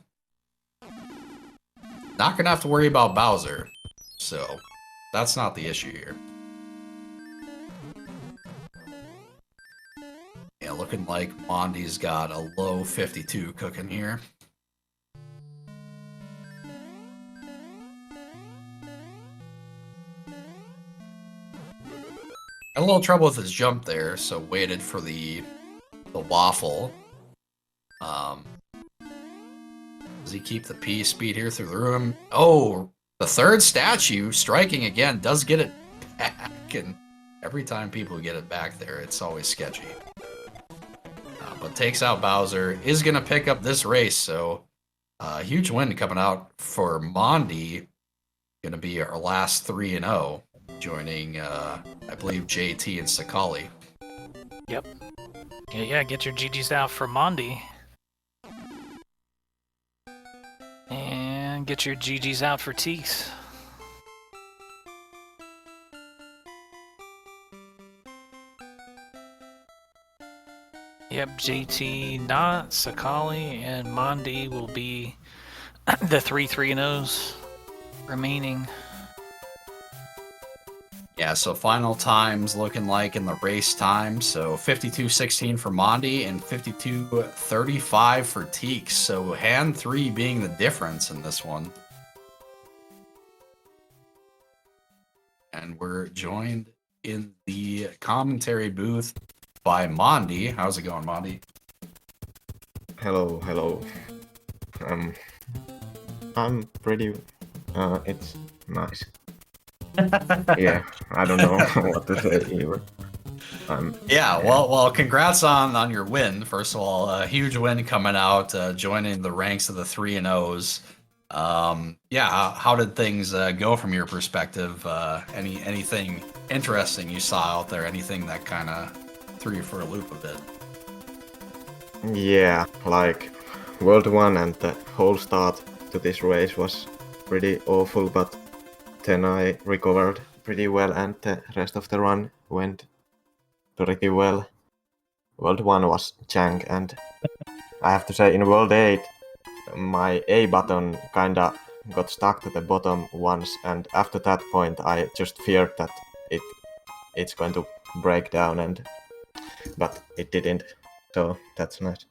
S1: Not gonna have to worry about Bowser. So that's not the issue here. Yeah, looking like Mondi's got a low 52 cooking here. Had a little trouble with his jump there, so waited for the waffle. Does he keep the P speed here through the room? Oh, the third statue striking again does get it back, and every time people get it back there, it's always sketchy. But takes out Bowser, is going to pick up this race, so huge win coming out for Mondii. Going to be our last 3-0, joining, I believe, JT and Sakali.
S2: Yep. Yeah, get your GGs out for Mondii. And get your GGs out for TEEX. Yep, JT not, Sakali, and Mondii will be the 3-3-0s remaining.
S1: Yeah, so final times looking like in the race time. So 52-16 for Mondii and 52-35 for TEEX. So hand 3 being the difference in this one. And we're joined in the commentary booth by Mondii. How's it going, Mondii?
S3: Hello. I'm pretty. It's nice. Yeah, I don't know what to say either.
S1: Yeah, well, congrats on your win. First of all, a huge win coming out, joining the ranks of the 3-0s. Yeah, how did things go from your perspective? Anything interesting you saw out there? Anything that kind of threw you for a loop a bit?
S3: Yeah, like World 1 and the whole start to this race was pretty awful, but then I recovered pretty well and the rest of the run went pretty well. World 1 was jank, and I have to say in World 8 my A button kinda got stuck to the bottom once, and after that point I just feared that it's going to break down, but it didn't, so that's nice.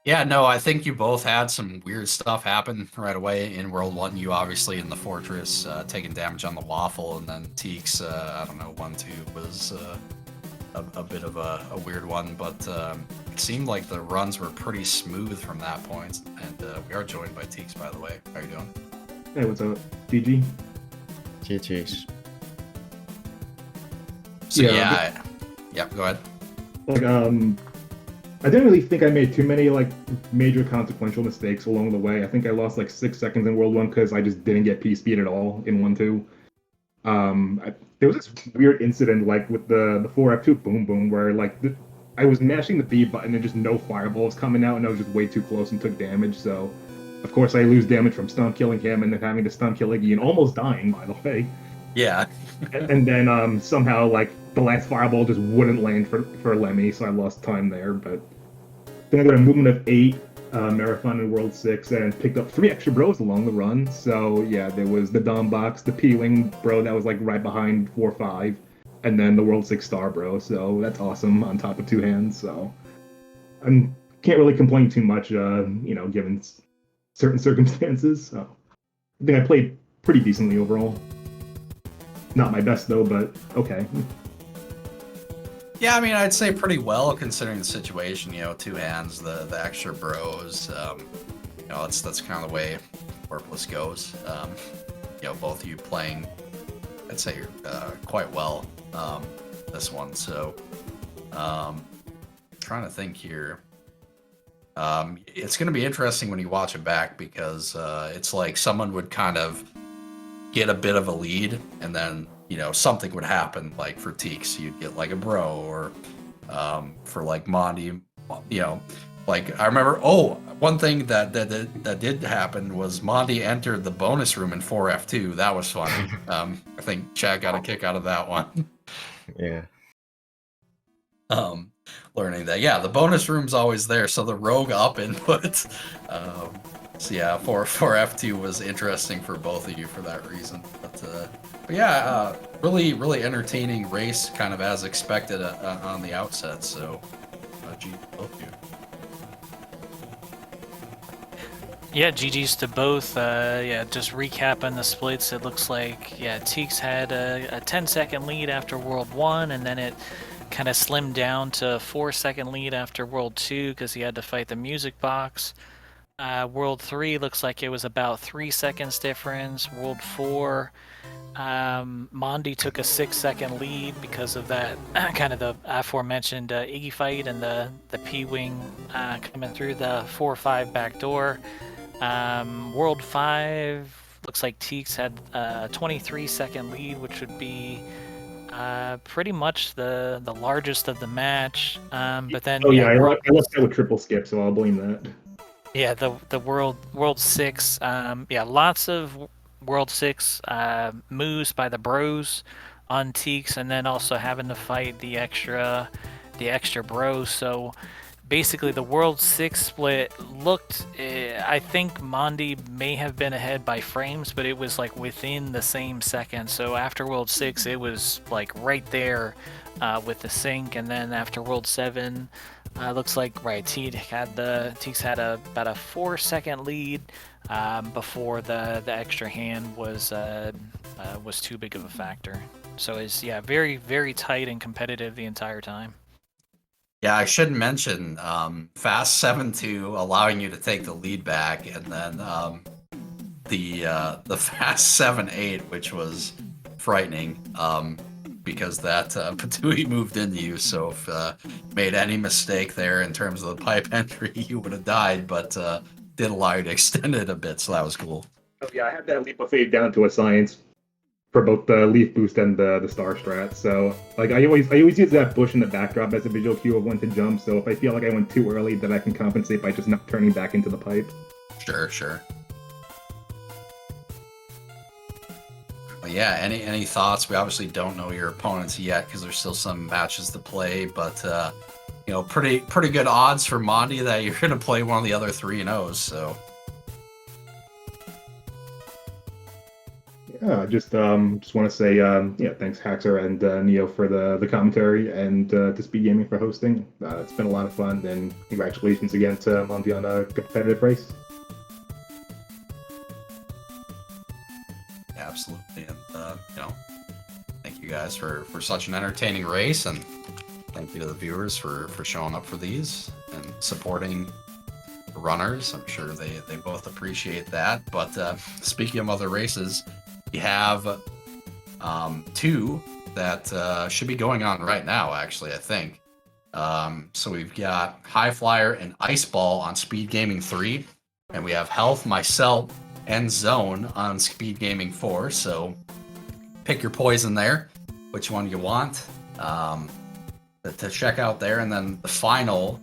S1: Yeah, no, I think you both had some weird stuff happen right away in World 1. You obviously in the Fortress taking damage on the waffle, and then Teeks, I don't know, 1-2 was a bit of a weird one, but it seemed like the runs were pretty smooth from that point. And we are joined by Teeks, by the way. How are you doing?
S4: Hey, what's up? GG?
S3: GG's.
S1: So
S4: Yeah,
S1: yeah, go ahead.
S4: Like, I didn't really think I made too many, like, major consequential mistakes along the way. I think I lost, like, 6 seconds in World 1 because I just didn't get P-speed at all in 1-2. There was this weird incident, like, with the 4F2 boom boom, where, like, I was mashing the B button and just no fireballs coming out, and I was just way too close and took damage, so... Of course, I lose damage from stun killing him and then having to stun kill Iggy and almost dying, by the way.
S1: Yeah.
S4: And then somehow, like, the last fireball just wouldn't land for Lemmy, so I lost time there. But then I got a movement of 8, marathon in World 6, and picked up 3 extra bros along the run. So yeah, there was the Dom box, the P-Wing bro that was like right behind 4-5, and then the World 6 star bro. So that's awesome on top of 2 hands. So I can't really complain too much, given certain circumstances. So I think I played pretty decently overall. Not my best though, but okay.
S1: Yeah, I mean, I'd say pretty well considering the situation. 2 hands, the extra bros. That's kind of the way Warpless goes. Both of you playing, I'd say, quite well this one. So, trying to think here. It's going to be interesting when you watch it back because it's like someone would kind of get a bit of a lead and then something would happen, like for Teeks you'd get like a bro, or for like Mondii, like I remember one thing that did happen was Mondii entered the bonus room in 4F2. That was fun. I think Chad got a kick out of that one.
S3: Yeah.
S1: Learning that, yeah, the bonus room's always there, so the rogue up input. So yeah, 4F2 was interesting for both of you for that reason. But yeah, really entertaining race, kind of as expected on the outset. So, G both of you.
S2: Yeah, GG's to both. Just recapping the splits, it looks like, Teeks had a 10-second lead after World 1, and then it kind of slimmed down to 4-second lead after World 2 because he had to fight the music box. World 3 looks like it was about 3 seconds difference. World 4, Mondii took a 6-second lead because of that kind of the aforementioned Iggy fight and the P-Wing coming through the 4-5 back door. World 5 looks like Teeks had a 23-second lead, which would be pretty much the largest of the match. But then
S4: I left that with triple skip, so I'll blame that.
S2: Yeah, the World 6, lots of World 6 moves by the bros on Teeks, and then also having to fight the extra bros. So basically the World 6 split looked, I think Mondii may have been ahead by frames, but it was like within the same second. So after World 6, it was like right there with the sync, and then after World 7, looks like Teeks had about a 4-second lead before the extra hand was too big of a factor. So it's very, very tight and competitive the entire time.
S1: Yeah, I should mention Fast 7-2 allowing you to take the lead back, and then the Fast 7-8, which was frightening because that Patui moved into you. So if made any mistake there in terms of the pipe entry, you would have died. But did allow you to extend it a bit, so that was cool.
S4: Oh yeah, I had that leap of faith down to a science for both the leaf boost and the star strat. So like I always use that bush in the backdrop as a visual cue of when to jump. So if I feel like I went too early, then I can compensate by just not turning back into the pipe.
S1: Sure. Well, yeah, any thoughts? We obviously don't know your opponents yet because there's still some matches to play, but you know, pretty good odds for Mondii that you're going to play one of the other 3-0s. So
S4: yeah, just want to say yeah, thanks Haxer and Neo for the commentary, and to SpeedGaming for hosting. It's been a lot of fun, and congratulations again to Mondii on a competitive race.
S1: yeah, absolutely, and you know, thank you guys for such an entertaining race, and thank you to the viewers for showing up for these and supporting the runners. I'm sure they both appreciate that. But speaking of other races, we have 2 that should be going on right now, actually, I think. So we've got High Flyer and Ice Ball on SpeedGaming 3, and we have Health, myself, and Zone on SpeedGaming 4. So pick your poison there, which one you want to check out there. And then the final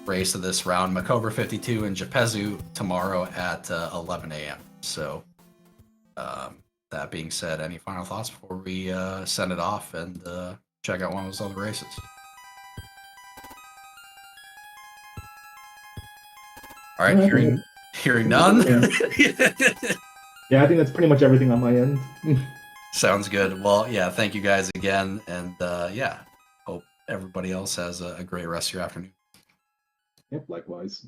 S1: race of this round, Makover 52 and Jepezu tomorrow at 11 a.m. So that being said, any final thoughts before we send it off and check out one of those other races? All right, hearing none.
S4: Yeah, I think that's pretty much everything on my end.
S1: Sounds good. Well, yeah, thank you guys again, and yeah, hope everybody else has a great rest of your afternoon.
S4: Yep, likewise.